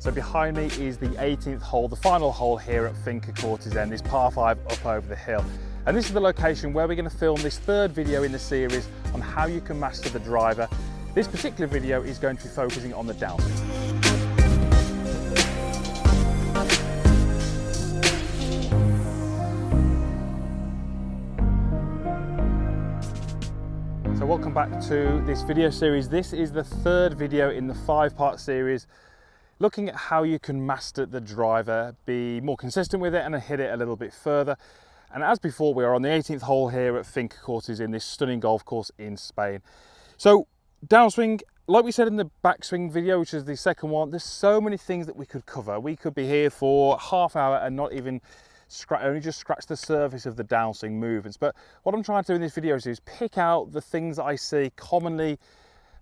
So behind me is the 18th hole, the final hole here at Finca Courtesend, this par 5 up over the hill. And this is the location where we're going to film this third video in the series on how you can master the driver. This particular video is going to be focusing on the downswing. So welcome back to this video series. This is the third video in the 5-part series looking at how you can master the driver, be more consistent with it and hit it a little bit further. And as before, we are on the 18th hole here at Finca Courtesend in this stunning golf course in Spain. So downswing, like we said in the backswing video, which is the second one, there's so many things that we could cover. We could be here for half hour and not even only just scratch the surface of the downswing movements. But what I'm trying to do in this video is pick out the things that I see commonly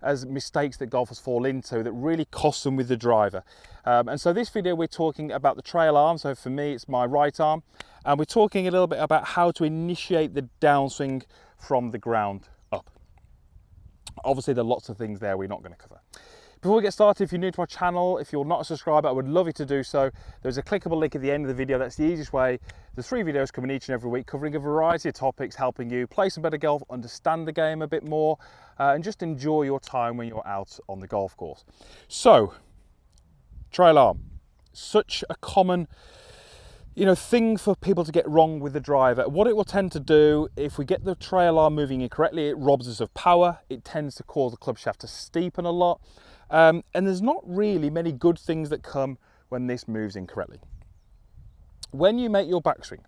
as mistakes that golfers fall into that really cost them with the driver. And so this video we're talking about the trail arm. So for me it's my right arm, and we're talking a little bit about how to initiate the downswing from the ground up. Obviously there are lots of things there we're not going to cover. Before we get started, if you're new to my channel, if you're not a subscriber, I would love you to do so. There's a clickable link at the end of the video. That's the easiest way. There's 3 videos coming each and every week covering a variety of topics, helping you play some better golf, understand the game a bit more, and just enjoy your time when you're out on the golf course. So, trail arm, such a common thing for people to get wrong with the driver. What it will tend to do, if we get the trail arm moving incorrectly, it robs us of power. It tends to cause the club shaft to steepen a lot. And there's not really many good things that come when this moves incorrectly. When you make your backswing,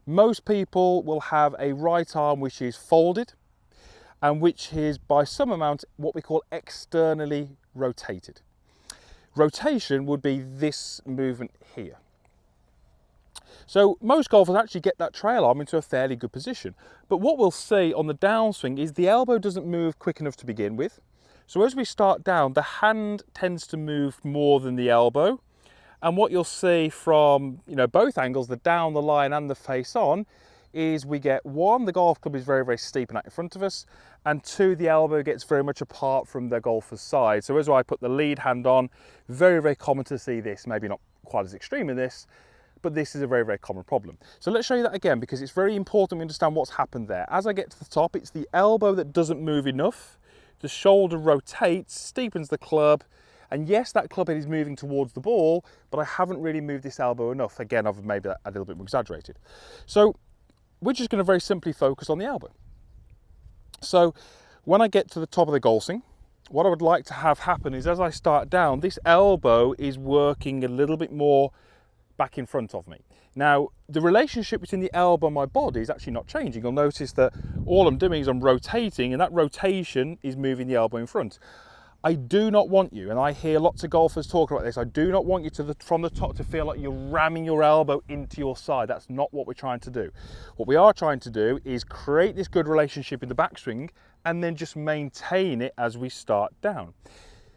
most people will have a right arm which is folded and which is by some amount what we call externally rotated. Rotation would be this movement here. So most golfers actually get that trail arm into a fairly good position. But what we'll see on the downswing is the elbow doesn't move quick enough to begin with. So as we start down, the hand tends to move more than the elbow. And what you'll see from both angles, the down the line and the face on, is we get 1, the golf club is very, very steep and out in front of us, and 2, the elbow gets very much apart from the golfer's side. So as I put the lead hand on, very, very common to see this, maybe not quite as extreme in this, but this is a very, very common problem. So let's show you that again, because it's very important we understand what's happened there. As I get to the top, it's the elbow that doesn't move enough. The shoulder rotates, steepens the club, and yes, that club head is moving towards the ball, but I haven't really moved this elbow enough. Again, I've made that a little bit more exaggerated. So we're just going to very simply focus on the elbow. So when I get to the top of the golf swing, what I would like to have happen is as I start down, this elbow is working a little bit more back in front of me. Now, the relationship between the elbow and my body is actually not changing. You'll notice that all I'm doing is I'm rotating, and that rotation is moving the elbow in front. I do not want you, and I hear lots of golfers talk about this, I do not want you from the top to feel like you're ramming your elbow into your side. That's not what we're trying to do. What we are trying to do is create this good relationship in the backswing and then just maintain it as we start down.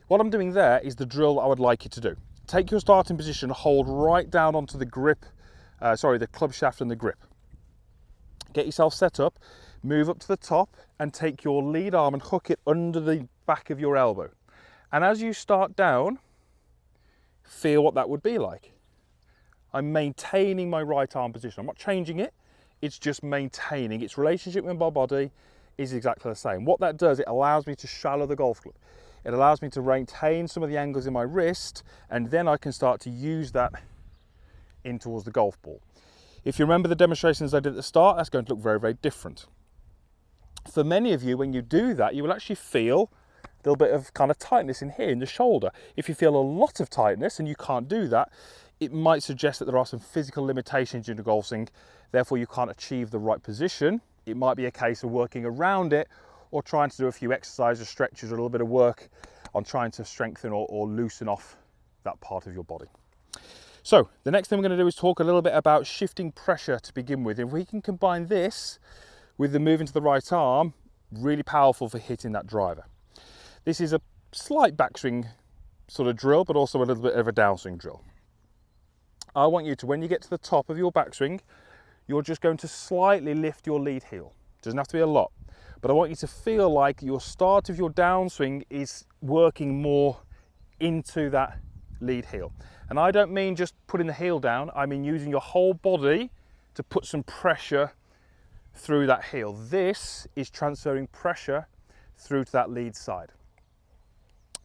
What I'm doing there is the drill I would like you to do. Take your starting position, hold right down onto the grip, the club shaft and the grip. Get yourself set up, move up to the top and take your lead arm and hook it under the back of your elbow. And as you start down, feel what that would be like. I'm maintaining my right arm position. I'm not changing it, it's just maintaining. Its relationship with my body is exactly the same. What that does, it allows me to shallow the golf club. It allows me to maintain some of the angles in my wrist, and then I can start to use that in towards the golf ball. If you remember the demonstrations I did at the start, that's going to look very, very different. For many of you, when you do that, you will actually feel a little bit of kind of tightness in here in the shoulder. If you feel a lot of tightness and you can't do that, it might suggest that there are some physical limitations in the golf swing, therefore you can't achieve the right position. It might be a case of working around it or trying to do a few exercises, stretches, or a little bit of work on trying to strengthen or loosen off that part of your body. So the next thing we're going to do is talk a little bit about shifting pressure to begin with. If we can combine this with the move into the right arm, really powerful for hitting that driver. This is a slight backswing sort of drill, but also a little bit of a downswing drill. I want you to, when you get to the top of your backswing, you're just going to slightly lift your lead heel. Doesn't have to be a lot. But I want you to feel like your start of your downswing is working more into that lead heel. And I don't mean just putting the heel down, I mean using your whole body to put some pressure through that heel. This is transferring pressure through to that lead side.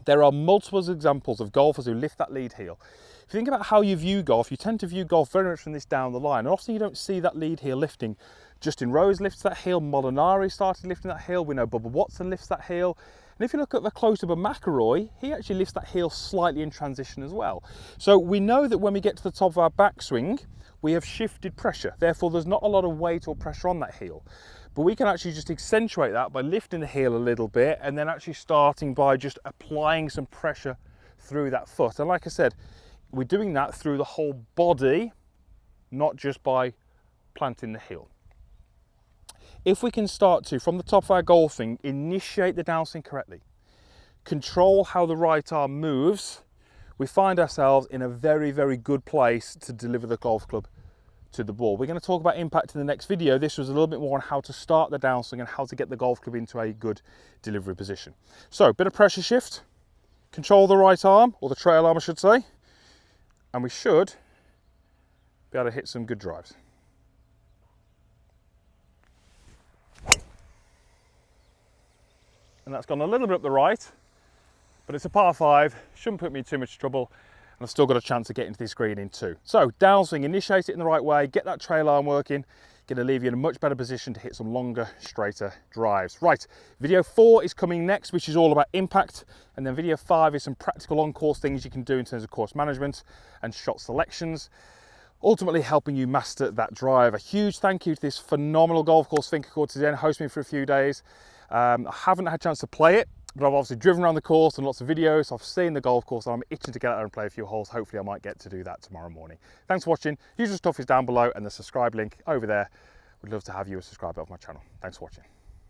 There are multiple examples of golfers who lift that lead heel. If you think about how you view golf, you tend to view golf very much from this down the line. And often you don't see that lead heel lifting. Justin Rose lifts that heel, Molinari started lifting that heel, we know Bubba Watson lifts that heel. And if you look at the close-up of McIlroy, he actually lifts that heel slightly in transition as well. So we know that when we get to the top of our backswing, we have shifted pressure. Therefore, there's not a lot of weight or pressure on that heel. But we can actually just accentuate that by lifting the heel a little bit and then actually starting by just applying some pressure through that foot. And like I said, we're doing that through the whole body, not just by planting the heel. If we can start to, from the top of our golf swing, initiate the downswing correctly, control how the right arm moves, we find ourselves in a very, very good place to deliver the golf club to the ball. We're going to talk about impact in the next video. This was a little bit more on how to start the downswing and how to get the golf club into a good delivery position. So, a bit of pressure shift, control the right arm, or the trail arm I should say, and we should be able to hit some good drives. And that's gone a little bit up the right, but it's a par 5, shouldn't put me in too much trouble, and I've still got a chance of getting to this green in 2. So downswing, initiate it in the right way, get that trail arm working, going to leave you in a much better position to hit some longer, straighter drives. Right, video 4 is coming next, which is all about impact, and then video 5 is some practical on-course things you can do in terms of course management and shot selections, ultimately helping you master that drive. A huge thank you to this phenomenal golf course, Finca Cortesian, hosting me for a few days. I haven't had a chance to play it, but I've obviously driven around the course and lots of videos. So I've seen the golf course and I'm itching to get out there and play a few holes. Hopefully I might get to do that tomorrow morning. Thanks for watching. Usual stuff is down below and the subscribe link over there. Would love to have you a subscriber of my channel. Thanks for watching.